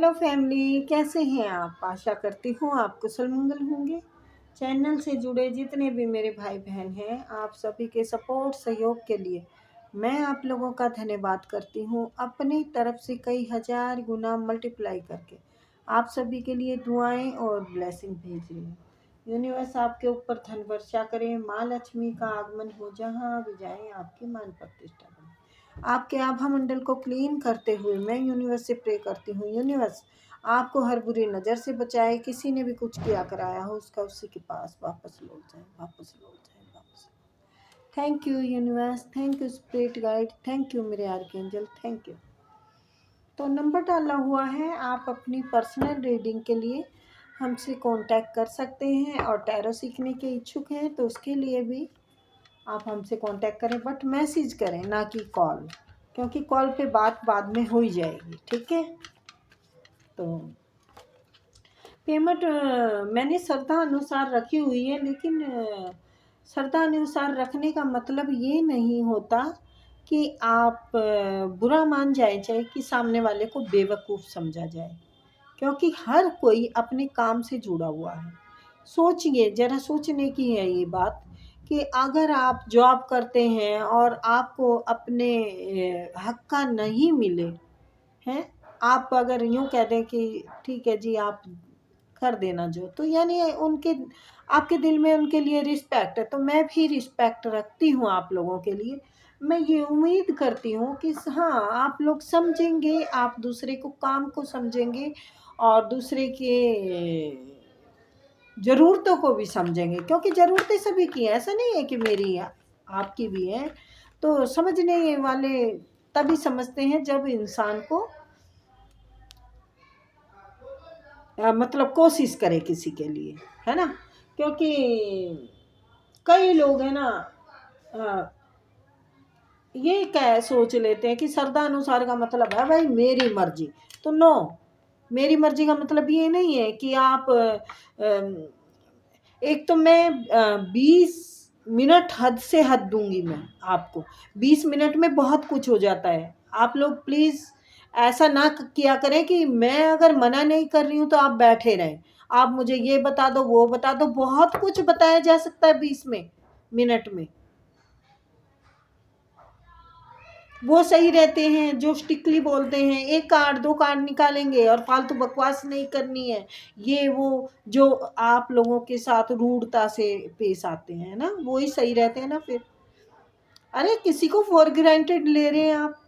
Hello family, कैसे हैं आप? आशा करती हूँ आप कुशल मंगल होंगे। चैनल से जुड़े जितने भी मेरे भाई बहन हैं, आप सभी के सपोर्ट सहयोग के लिए मैं आप लोगों का धन्यवाद करती हूँ। अपनी तरफ से कई हजार गुना मल्टीप्लाई करके आप सभी के लिए दुआएं और ब्लेसिंग भेज रही हूँ। यूनिवर्स आपके ऊपर धन वर्षा करे, माँ लक्ष्मी का आगमन हो, जहाँ भी जाए आपकी मान प्रतिष्ठा बने। आपके आभा मंडल को क्लीन करते हुए मैं यूनिवर्स से प्रे करती हूँ, यूनिवर्स आपको हर बुरी नज़र से बचाए। किसी ने भी कुछ किया कराया हो उसका उसी के पास वापस लौट जाए, वापस लौट जाए, वापस। Thank you universe, thank you spirit guide, thank you मेरे आर्कएंजल, थैंक यू। तो नंबर डाला हुआ है, आप अपनी पर्सनल रीडिंग के लिए हमसे कांटेक्ट कर सकते हैं, और टैरो सीखने के इच्छुक हैं तो उसके लिए भी आप हमसे कांटेक्ट करें, बट मैसेज करें ना कि कॉल, क्योंकि कॉल पे बात बाद में हो ही जाएगी। ठीक है, तो पेमेंट मैंने श्रद्धा अनुसार रखी हुई है, लेकिन श्रद्धा अनुसार रखने का मतलब ये नहीं होता कि आप बुरा मान जाए, चाहे कि सामने वाले को बेवकूफ़ समझा जाए, क्योंकि हर कोई अपने काम से जुड़ा हुआ है। सोचिए, ज़रा सोचने की है ये बात कि अगर आप जॉब करते हैं और आपको अपने हक का नहीं मिले हैं, आप अगर यूँ कह दें कि ठीक है जी आप कर देना जो, तो यानी उनके आपके दिल में उनके लिए रिस्पेक्ट है। तो मैं भी रिस्पेक्ट रखती हूँ आप लोगों के लिए। मैं ये उम्मीद करती हूँ कि हाँ आप लोग समझेंगे, आप दूसरे को काम को समझेंगे और दूसरे के ज़रूरतों को भी समझेंगे, क्योंकि ज़रूरतें सभी की हैं, ऐसा नहीं है कि मेरी आपकी भी है। तो समझने वाले तभी समझते हैं जब इंसान को मतलब कोशिश करे किसी के लिए, है ना। क्योंकि कई लोग हैं ना ये क्या सोच लेते हैं कि श्रद्धा अनुसार का मतलब है भाई मेरी मर्जी। तो नो, मेरी मर्जी का मतलब ये नहीं है कि आप एक तो मैं 20 मिनट हद से हद दूंगी मैं आपको। 20 मिनट में बहुत कुछ हो जाता है। आप लोग प्लीज़ ऐसा ना किया करें कि मैं अगर मना नहीं कर रही हूँ तो आप बैठे रहें, आप मुझे ये बता दो वो बता दो। बहुत कुछ बताया जा सकता है 20 मिनट में। वो सही रहते हैं जो स्टिकली बोलते हैं, एक कार्ड दो कार्ड निकालेंगे और फालतू बकवास नहीं करनी है। ये वो जो आप लोगों के साथ रूढ़ता से पेश आते हैं ना, वो ही सही रहते हैं ना फिर। अरे किसी को फॉर ग्रांटेड ले रहे हैं आप।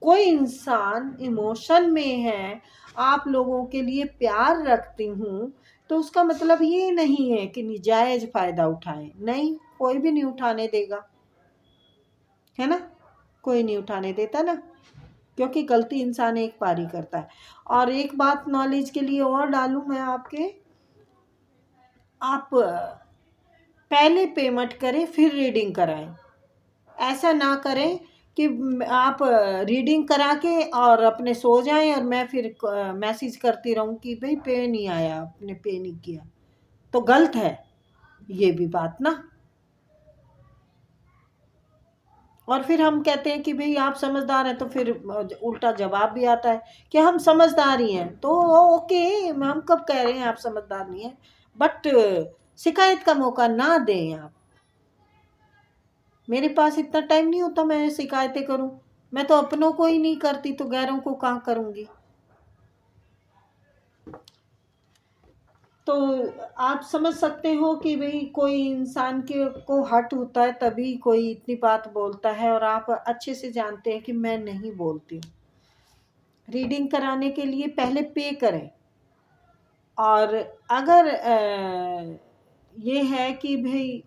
कोई इंसान इमोशन में है, आप लोगों के लिए प्यार रखती हूँ, तो उसका मतलब ये नहीं है कि निजायज फायदा उठाएं। नहीं, कोई भी नहीं उठाने देगा, है ना। कोई नहीं उठाने देता ना, क्योंकि गलती इंसान एक बार ही करता है। और एक बात नॉलेज के लिए और डालूं मैं आपके, आप पहले पेमेंट करें फिर रीडिंग कराएं। ऐसा ना करें कि आप रीडिंग करा के और अपने सो जाएं और मैं फिर मैसेज करती रहूं कि भाई पे नहीं आया, आपने पे नहीं किया। तो गलत है ये भी बात ना। और फिर हम कहते हैं कि भाई आप समझदार हैं, तो फिर उल्टा जवाब भी आता है कि हम समझदार ही हैं। तो ओके, हम कब कह रहे हैं आप समझदार नहीं हैं, बट शिकायत का मौका ना दें आप। मेरे पास इतना टाइम नहीं होता मैं शिकायतें करूं। मैं तो अपनों को ही नहीं करती तो गैरों को कहाँ करूंगी। तो आप समझ सकते हो कि भाई कोई इंसान के को हर्ट होता है तभी कोई इतनी बात बोलता है, और आप अच्छे से जानते हैं कि मैं नहीं बोलती हूँ। रीडिंग कराने के लिए पहले पे करें। और अगर ये है कि भाई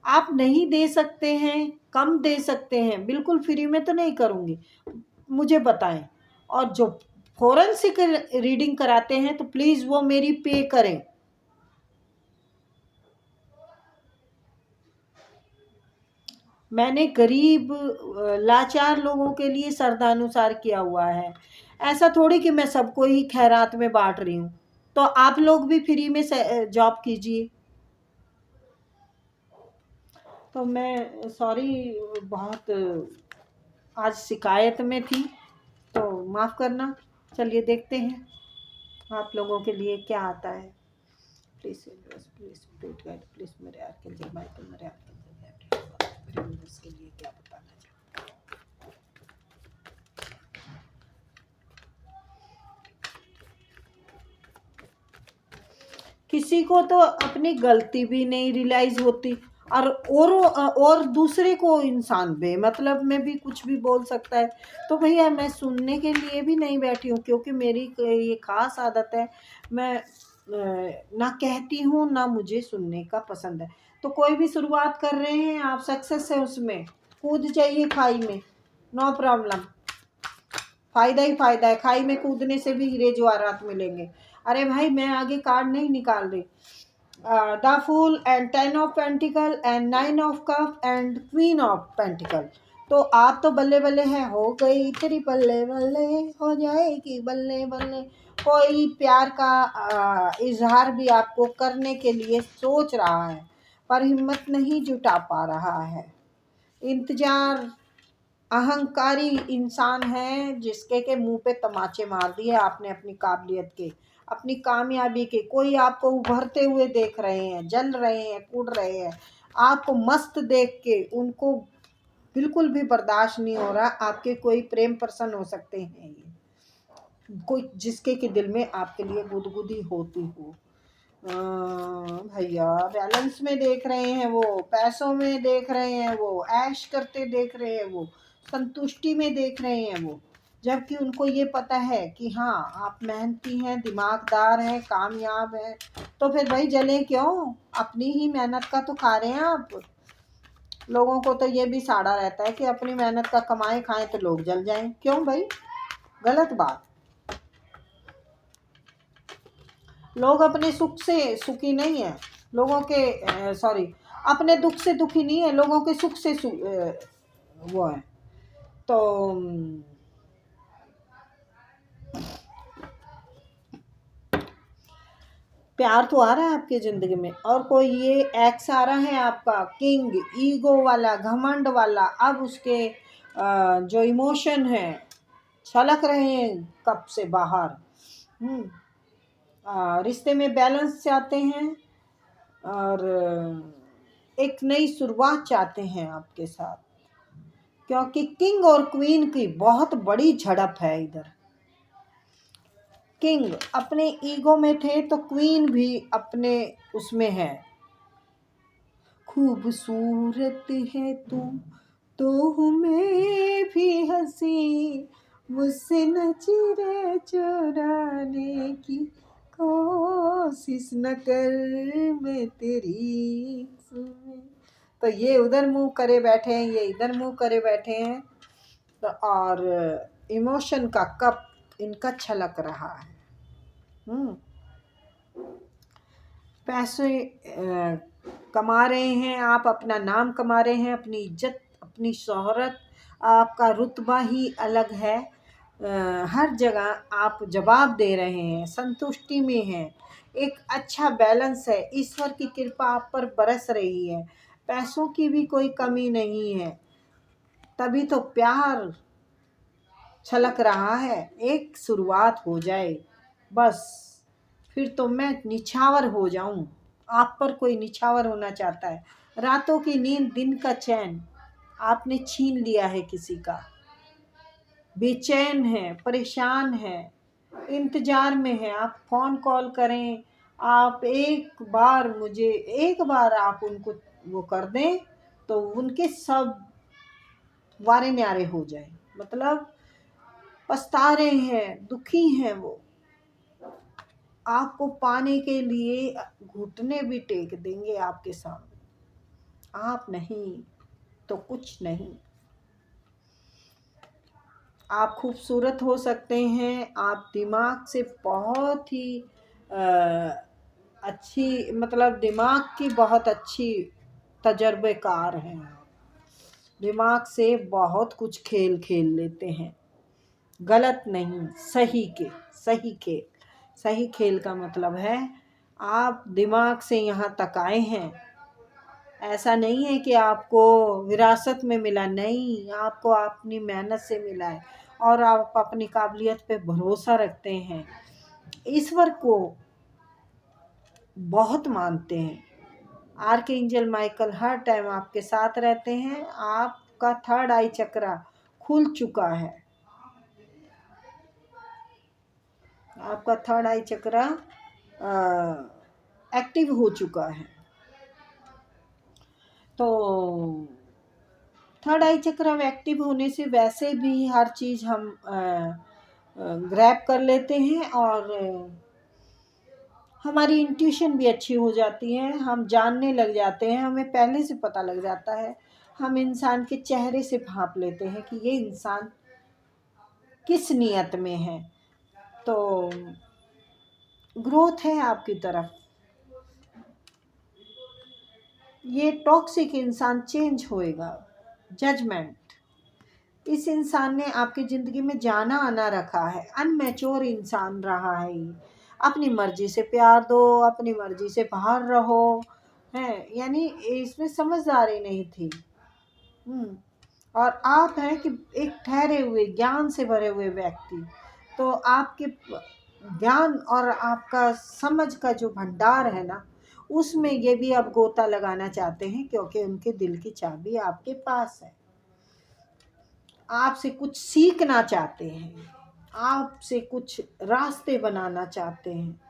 आप नहीं दे सकते हैं, कम दे सकते हैं, बिल्कुल फ्री में तो नहीं करूँगी, मुझे बताएं। और जो फोरेंसिक रीडिंग कराते हैं तो प्लीज़ वो मेरी पे करें। मैंने गरीब लाचार लोगों के लिए श्रद्धानुसार किया हुआ है। ऐसा थोड़ी कि मैं सबको ही खैरात में बांट रही हूँ। तो आप लोग भी फ्री में जॉब कीजिए। तो मैं सॉरी, बहुत आज शिकायत में थी, तो माफ़ करना। चलिए देखते हैं आप लोगों के लिए क्या आता है। प्लीज गाइड, प्लीज मेरे आर्कएंजल माइकल, मेरे आर्कएंजल के लिए क्या बताना चाहते हैं। किसी को तो अपनी गलती भी नहीं रियलाइज होती, और दूसरे को इंसान बेमतलब में भी कुछ भी बोल सकता है। तो भैया मैं सुनने के लिए भी नहीं बैठी हूँ, क्योंकि मेरी ये खास आदत है, मैं ना कहती हूँ ना मुझे सुनने का पसंद है। तो कोई भी शुरुआत कर रहे हैं आप, सक्सेस है उसमें, कूद जाइए खाई में, नो प्रॉब्लम, फायदा ही फायदा है। खाई में कूदने से भी हीरे जवाहरात मिलेंगे। अरे भाई मैं आगे कार्ड नहीं निकाल रही। The fool and 10 of pentacle and 9 of cup and queen of pentacle. तो आप तो बल्ले बल्ले हैं, हो गई तेरी बल्ले बल्ले, हो जाएगी बल्ले बल्ले। कोई प्यार का इजहार भी आपको करने के लिए सोच रहा है, पर हिम्मत नहीं जुटा पा रहा है। इंतजार, अहंकारी इंसान है जिसके के मुंह पे तमाचे मार दिए आपने अपनी काबिलियत के, अपनी कामयाबी के। कोई आपको उभरते हुए देख रहे हैं, जल रहे हैं, कूद रहे हैं, आपको मस्त देख के उनको बिल्कुल भी बर्दाश्त नहीं हो रहा। आपके कोई प्रेम पर्सन हो सकते हैं ये, कोई जिसके के दिल में आपके लिए गुदगुदी होती हो। भैया बैलेंस में देख रहे हैं वो, पैसों में देख रहे हैं वो, ऐश करते देख रहे हैं वो, संतुष्टि में देख रहे हैं वो, जबकि उनको ये पता है कि हाँ आप मेहनती हैं, दिमागदार हैं, कामयाब हैं। तो फिर भाई जले क्यों, अपनी ही मेहनत का तो खा रहे हैं आप। लोगों को तो ये भी साड़ा रहता है कि अपनी मेहनत का कमाएं खाएं तो लोग जल जाएं। क्यों भाई, गलत बात। लोग अपने सुख से सुखी नहीं है, लोगों के सॉरी, अपने दुख से दुखी नहीं है, लोगों के सुख से वो है। तो प्यार तो आ रहा है आपके ज़िंदगी में, और कोई ये एक्स आ रहा है आपका, किंग, ईगो वाला, घमंड वाला। अब उसके जो इमोशन है छलक रहे हैं कब से बाहर। रिश्ते में बैलेंस चाहते हैं और एक नई शुरुआत चाहते हैं आपके साथ, क्योंकि किंग और क्वीन की बहुत बड़ी झड़प है इधर। किंग अपने ईगो में थे तो क्वीन भी अपने उसमें है। खूबसूरत है तुम तो मैं भी हंसी, मुझसे नजरें चुराने की कोशिश न कर, मैं तेरी सुन। तो ये उधर मुंह करे बैठे हैं, ये इधर मुंह करे बैठे हैं। तो और इमोशन का कप इनका छलक रहा है। पैसे कमा रहे हैं आप, अपना नाम कमा रहे हैं, अपनी इज्जत, अपनी शोहरत, आपका रुतबा ही अलग है। हर जगह आप जवाब दे रहे हैं, संतुष्टि में हैं, एक अच्छा बैलेंस है, ईश्वर की कृपा आप पर बरस रही है, पैसों की भी कोई कमी नहीं है। तभी तो प्यार छलक रहा है। एक शुरुआत हो जाए बस, फिर तो मैं निछावर हो जाऊं। आप पर कोई निछावर होना चाहता है। रातों की नींद, दिन का चैन आपने छीन लिया है किसी का। बेचैन है, परेशान है, इंतजार में है। आप फोन कॉल करें, आप एक बार आप उनको वो कर दें तो उनके सब वारे न्यारे हो जाए। मतलब पछता रहे हैं, दुखी हैं वो, आपको पाने के लिए घुटने भी टेक देंगे आपके सामने। आप नहीं तो कुछ नहीं। आप खूबसूरत हो सकते हैं, आप दिमाग से बहुत ही अच्छी, मतलब दिमाग की बहुत अच्छी तजर्बेकार हैं आप। दिमाग से बहुत कुछ खेल खेल लेते हैं। गलत नहीं, सही खेल। सही खेल का मतलब है आप दिमाग से यहाँ तक आए हैं। ऐसा नहीं है कि आपको विरासत में मिला, नहीं, आपको अपनी मेहनत से मिला है। और आप अपनी काबिलियत पे भरोसा रखते हैं, ईश्वर को बहुत मानते हैं। आर्कएंजल माइकल हर टाइम आपके साथ रहते हैं। आपका थर्ड आई चक्रा खुल चुका है। आपका थर्ड आई चक्रा एक्टिव हो चुका है। तो थर्ड आई चक्र एक्टिव होने से वैसे भी हर चीज़ हम ग्रैब कर लेते हैं और हमारी इंट्यूशन भी अच्छी हो जाती है। हम जानने लग जाते हैं, हमें पहले से पता लग जाता है। हम इंसान के चेहरे से भांप लेते हैं कि ये इंसान किस नियत में है। तो ग्रोथ है आपकी तरफ। ये टॉक्सिक इंसान चेंज होएगा। जजमेंट, इस इंसान ने आपकी ज़िंदगी में जाना आना रखा है। अनमैच्योर इंसान रहा है ये। अपनी मर्जी से प्यार दो, अपनी मर्जी से बाहर रहो, है यानी इसमें समझदारी नहीं थी। और आप हैं कि एक ठहरे हुए ज्ञान से भरे हुए व्यक्ति। तो आपके ज्ञान और आपका समझ का जो भंडार है ना, उसमें ये भी आप गोता लगाना चाहते हैं, क्योंकि उनके दिल की चाबी आपके पास है। आपसे कुछ सीखना चाहते हैं, आपसे कुछ रास्ते बनाना चाहते हैं,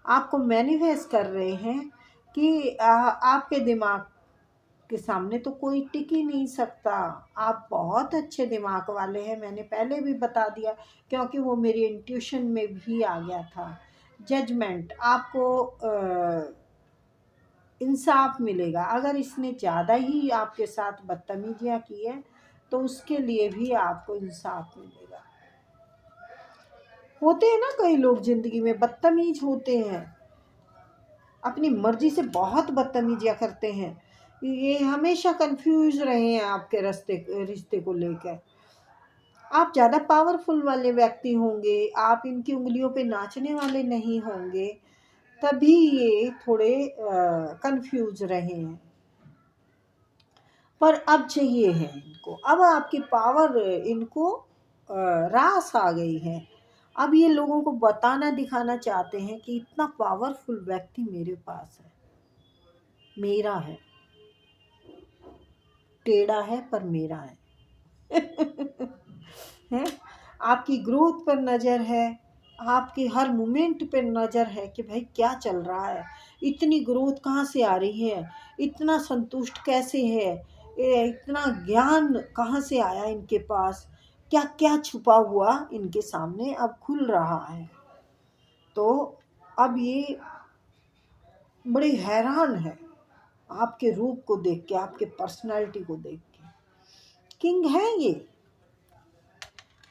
आपको मैनिफेस्ट कर रहे हैं कि आपके दिमाग के सामने तो कोई टिक ही नहीं सकता। आप बहुत अच्छे दिमाग वाले हैं, मैंने पहले भी बता दिया, क्योंकि वो मेरी इंट्यूशन में भी आ गया था। जजमेंट, आपको इंसाफ मिलेगा। अगर इसने ज़्यादा ही आपके साथ बदतमीजियाँ की है तो उसके लिए भी आपको इंसाफ मिलेगा। होते हैं ना कई लोग ज़िंदगी में बदतमीज होते हैं, अपनी मर्जी से बहुत बदतमीजियाँ करते हैं। ये हमेशा कंफ्यूज रहे हैं आपके रिश्ते को लेकर। आप ज़्यादा पावरफुल वाले व्यक्ति होंगे, आप इनकी उंगलियों पे नाचने वाले नहीं होंगे, तभी ये थोड़े कंफ्यूज रहे हैं। पर अब चाहिए है इनको, अब आपकी पावर इनको रास आ गई है। अब ये लोगों को बताना दिखाना चाहते हैं कि इतना पावरफुल व्यक्ति मेरे पास है, मेरा है, टेढ़ा है पर मेरा है। है, आपकी ग्रोथ पर नज़र है, आपके हर मोमेंट पर नज़र है कि भाई क्या चल रहा है, इतनी ग्रोथ कहाँ से आ रही है, इतना संतुष्ट कैसे है, इतना ज्ञान कहाँ से आया इनके पास, क्या क्या छुपा हुआ इनके सामने अब खुल रहा है। तो अब ये बड़े हैरान है आपके रूप को देख के, आपके पर्सनालिटी को देख के। किंग है ये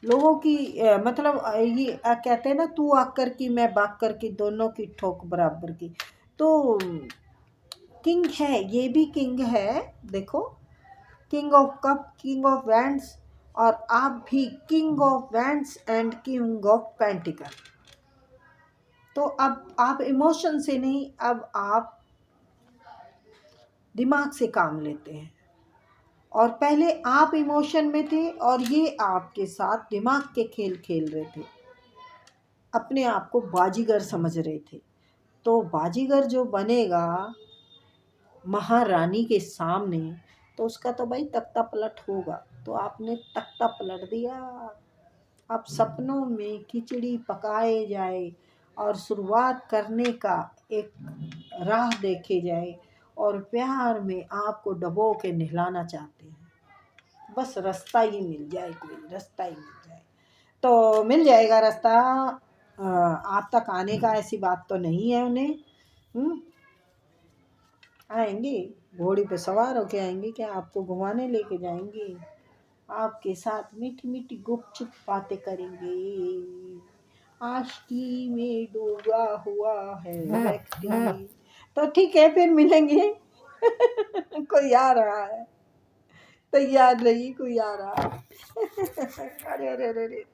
लोगों की मतलब ये कहते हैं ना, तू आकर की मैं बाकर की, दोनों की ठोक बराबर की। तो किंग है, ये भी किंग है। देखो, king of cup, king of wands, और आप भी king of wands and king of pentacle. तो अब आप इमोशन से नहीं, अब आप दिमाग से काम लेते हैं। और पहले आप इमोशन में थे और ये आपके साथ दिमाग के खेल खेल रहे थे, अपने आप को बाजीगर समझ रहे थे। तो बाजीगर जो बनेगा महारानी के सामने, तो उसका तो भाई तख्ता पलट होगा। तो आपने तख्ता पलट दिया। अब सपनों में खिचड़ी पकाए जाए और शुरुआत करने का एक राह देखे जाए, और प्यार में आपको डबो के नहलाना चाहते हैं। बस रास्ता ही मिल जाए, कोई रास्ता ही मिल जाए तो मिल जाएगा रास्ता। आप तक आने का ऐसी बात तो नहीं है उन्हें। आएंगे, घोड़ी पे सवार होके आएंगे, क्या आपको घुमाने लेके जाएंगे, आपके साथ मीठी मीठी गुपचुप बातें करेंगे। आशिकी में डूबा हुआ है व्यक्ति। तो ठीक है, फिर मिलेंगे। कोई आ रहा है, तैयार रही, कोई आ रहा है। अरे अरे अरे।